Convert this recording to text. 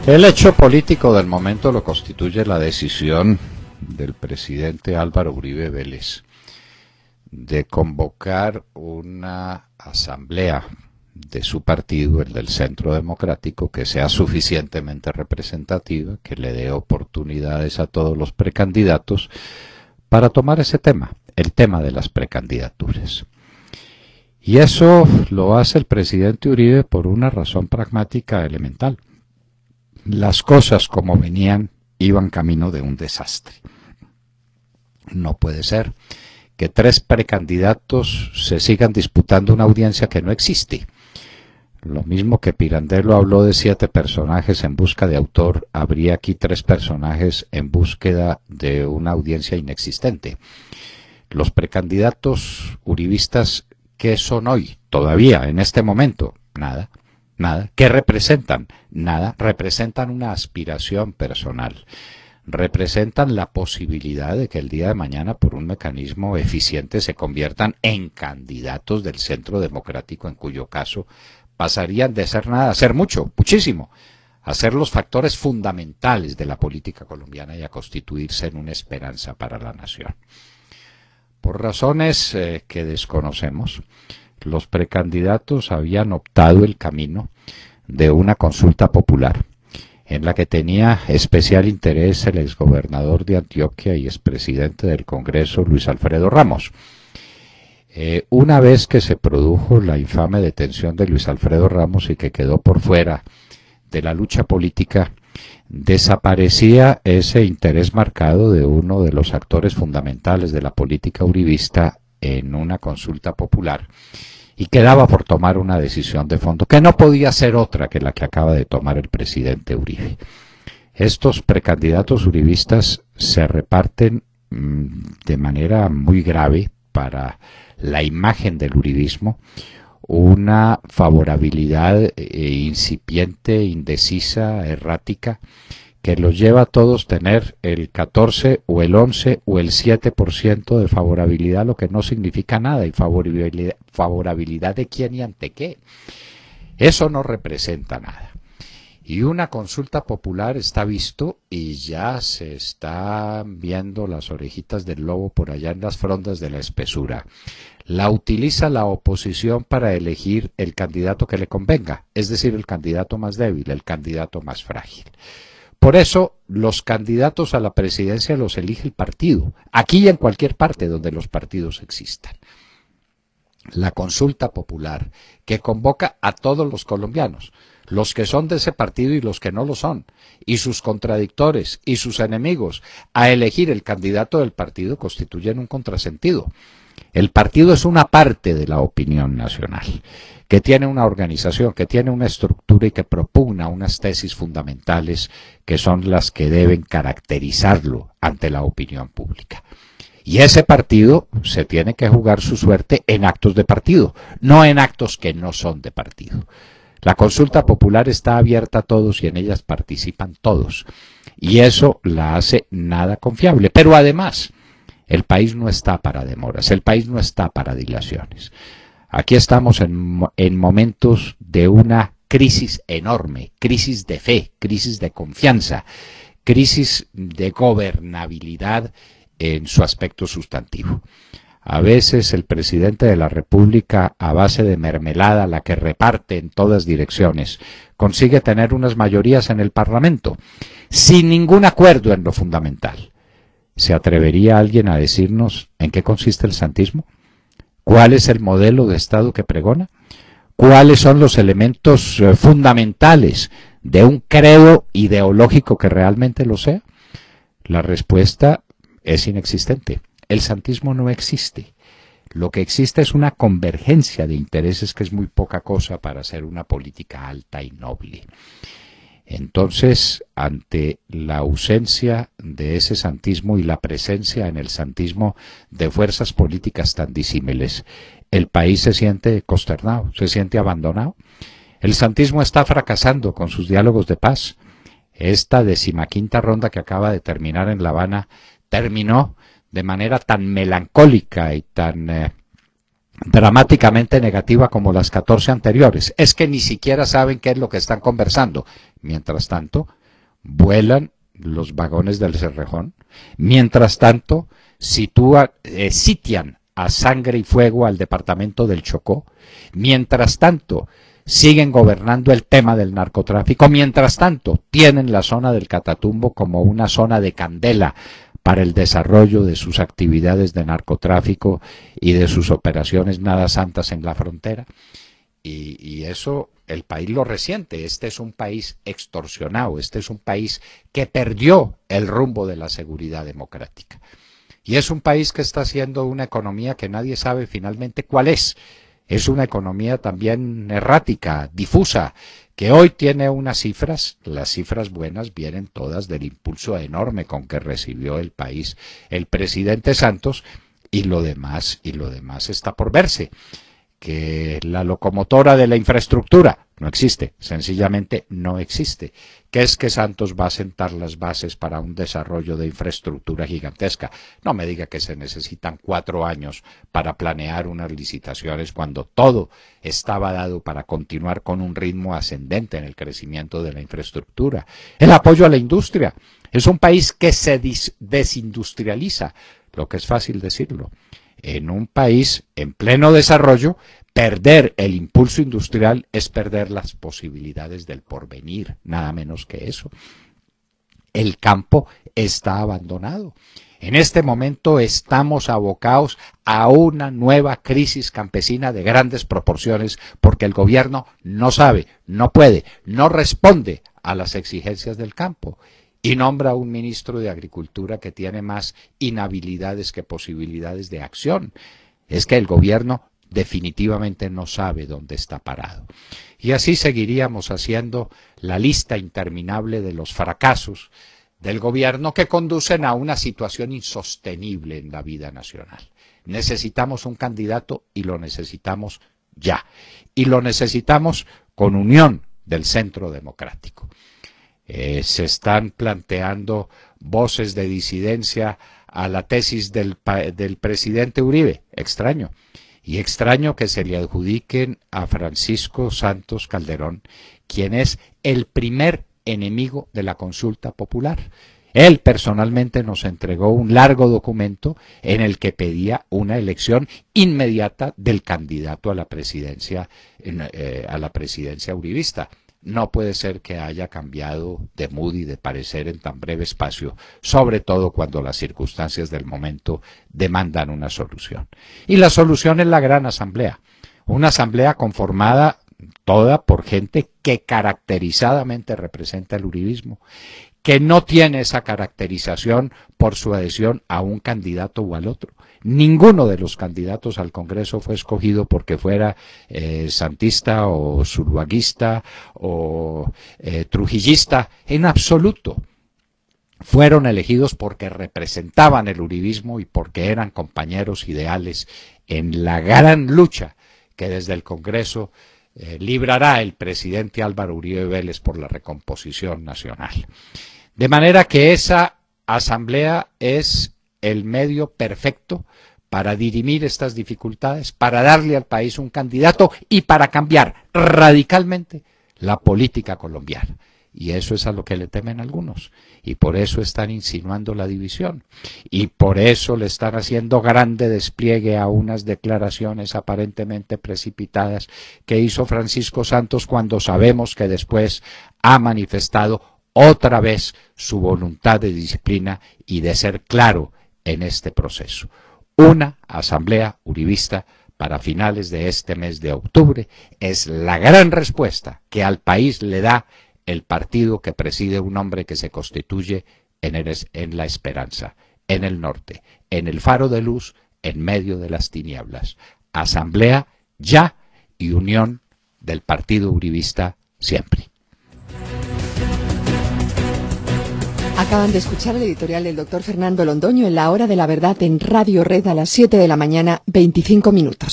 El hecho político del momento lo constituye la decisión del presidente Álvaro Uribe Vélez de convocar una asamblea de su partido, el del Centro Democrático, que sea suficientemente representativa, que le dé oportunidades a todos los precandidatos para tomar ese tema, el tema de las precandidaturas. Y eso lo hace el presidente Uribe por una razón pragmática elemental. Las cosas como venían iban camino de un desastre. No puede ser que 3 precandidatos se sigan disputando una audiencia que no existe. Lo mismo que Pirandello habló de 7 personajes en busca de autor, habría aquí 3 personajes en búsqueda de una audiencia inexistente. Los precandidatos uribistas, ¿qué son hoy? Todavía, en este momento, nada. Nada. ¿Qué representan? Nada. Representan una aspiración personal. Representan la posibilidad de que el día de mañana, por un mecanismo eficiente, se conviertan en candidatos del Centro Democrático, en cuyo caso pasarían de ser nada a ser mucho, muchísimo, a ser los factores fundamentales de la política colombiana y a constituirse en una esperanza para la nación. Por razones que desconocemos, los precandidatos habían optado el camino de una consulta popular, en la que tenía especial interés el exgobernador de Antioquia y expresidente del Congreso, Luis Alfredo Ramos. Una vez que se produjo la infame detención de Luis Alfredo Ramos y que quedó por fuera de la lucha política, desaparecía ese interés marcado de uno de los actores fundamentales de la política uribista en una consulta popular, y quedaba por tomar una decisión de fondo que no podía ser otra que la que acaba de tomar el presidente Uribe. Estos precandidatos uribistas se reparten de manera muy grave para la imagen del uribismo una favorabilidad incipiente, indecisa, errática, que los lleva a todos tener el 14 o el 11 o el 7% de favorabilidad, lo que no significa nada. ¿Y favorabilidad de quién y ante qué? Eso no representa nada. Y una consulta popular está visto y ya se están viendo las orejitas del lobo por allá en las frondas de la espesura. La utiliza la oposición para elegir el candidato que le convenga, es decir, el candidato más débil, el candidato más frágil. Por eso, los candidatos a la presidencia los elige el partido, aquí y en cualquier parte donde los partidos existan. La consulta popular, que convoca a todos los colombianos, los que son de ese partido y los que no lo son, y sus contradictores y sus enemigos, a elegir el candidato del partido, constituyen un contrasentido. El partido es una parte de la opinión nacional, que tiene una organización, que tiene una estructura y que propugna unas tesis fundamentales que son las que deben caracterizarlo ante la opinión pública. Y ese partido se tiene que jugar su suerte en actos de partido, no en actos que no son de partido. La consulta popular está abierta a todos y en ellas participan todos. Y eso la hace nada confiable. Pero además, el país no está para demoras, el país no está para dilaciones. Aquí estamos en momentos de una crisis enorme, crisis de fe, crisis de confianza, crisis de gobernabilidad en su aspecto sustantivo. A veces el presidente de la República, a base de mermelada, la que reparte en todas direcciones, consigue tener unas mayorías en el Parlamento, sin ningún acuerdo en lo fundamental. ¿Se atrevería alguien a decirnos en qué consiste el santismo? ¿Cuál es el modelo de Estado que pregona? ¿Cuáles son los elementos fundamentales de un credo ideológico que realmente lo sea? La respuesta es inexistente. El santismo no existe. Lo que existe es una convergencia de intereses que es muy poca cosa para hacer una política alta y noble. Entonces, ante la ausencia de ese santismo y la presencia en el santismo de fuerzas políticas tan disímiles, el país se siente consternado, se siente abandonado. El santismo está fracasando con sus diálogos de paz. Esta 15ª ronda que acaba de terminar en La Habana terminó de manera tan melancólica y tan dramáticamente negativa como las 14 anteriores. Es que ni siquiera saben qué es lo que están conversando. Mientras tanto, vuelan los vagones del Cerrejón. Mientras tanto, sitian a sangre y fuego al departamento del Chocó. Mientras tanto, siguen gobernando el tema del narcotráfico. Mientras tanto, tienen la zona del Catatumbo como una zona de candela para el desarrollo de sus actividades de narcotráfico y de sus operaciones nada santas en la frontera. Y eso el país lo resiente. Este es un país extorsionado, este es un país que perdió el rumbo de la seguridad democrática. Y es un país que está haciendo una economía que nadie sabe finalmente cuál es. Es una economía también errática, difusa, que hoy tiene unas cifras, las cifras buenas vienen todas del impulso enorme con que recibió el país el presidente Santos, y lo demás está por verse. Que la locomotora de la infraestructura no existe, sencillamente no existe. ¿Qué es que Santos va a sentar las bases para un desarrollo de infraestructura gigantesca? No me diga que se necesitan 4 años para planear unas licitaciones cuando todo estaba dado para continuar con un ritmo ascendente en el crecimiento de la infraestructura. El apoyo a la industria. Es un país que se desindustrializa, lo que es fácil decirlo. En un país en pleno desarrollo, perder el impulso industrial es perder las posibilidades del porvenir, nada menos que eso. El campo está abandonado. En este momento estamos abocados a una nueva crisis campesina de grandes proporciones porque el gobierno no sabe, no puede, no responde a las exigencias del campo. Y nombra a un ministro de Agricultura que tiene más inhabilidades que posibilidades de acción. Es que el gobierno definitivamente no sabe dónde está parado. Y así seguiríamos haciendo la lista interminable de los fracasos del gobierno que conducen a una situación insostenible en la vida nacional. Necesitamos un candidato y lo necesitamos ya. Y lo necesitamos con unión del centro democrático. Se están planteando voces de disidencia a la tesis del presidente Uribe. Extraño. Y extraño que se le adjudiquen a Francisco Santos Calderón, quien es el primer enemigo de la consulta popular. Él personalmente nos entregó un largo documento en el que pedía una elección inmediata del candidato a la presidencia uribista. No puede ser que haya cambiado de mood y de parecer en tan breve espacio, sobre todo cuando las circunstancias del momento demandan una solución. Y la solución es la gran asamblea, una asamblea conformada toda por gente que caracterizadamente representa el uribismo, que no tiene esa caracterización por su adhesión a un candidato o al otro. Ninguno de los candidatos al Congreso fue escogido porque fuera santista o zuluaguista o trujillista, en absoluto. Fueron elegidos porque representaban el uribismo y porque eran compañeros ideales en la gran lucha que desde el Congreso librará el presidente Álvaro Uribe Vélez por la recomposición nacional. De manera que esa asamblea es el medio perfecto para dirimir estas dificultades, para darle al país un candidato y para cambiar radicalmente la política colombiana. Y eso es a lo que le temen algunos. Y por eso están insinuando la división. Y por eso le están haciendo grande despliegue a unas declaraciones aparentemente precipitadas que hizo Francisco Santos cuando sabemos que después ha manifestado otra vez su voluntad de disciplina y de ser claro en este proceso. Una asamblea uribista para finales de este mes de octubre es la gran respuesta que al país le da el partido que preside un hombre que se constituye en la esperanza, en el norte, en el faro de luz, en medio de las tinieblas. Asamblea ya y unión del partido uribista siempre. Acaban de escuchar el editorial del doctor Fernando Londoño en La Hora de la Verdad en Radio Red a las 7 de la mañana, 25 minutos.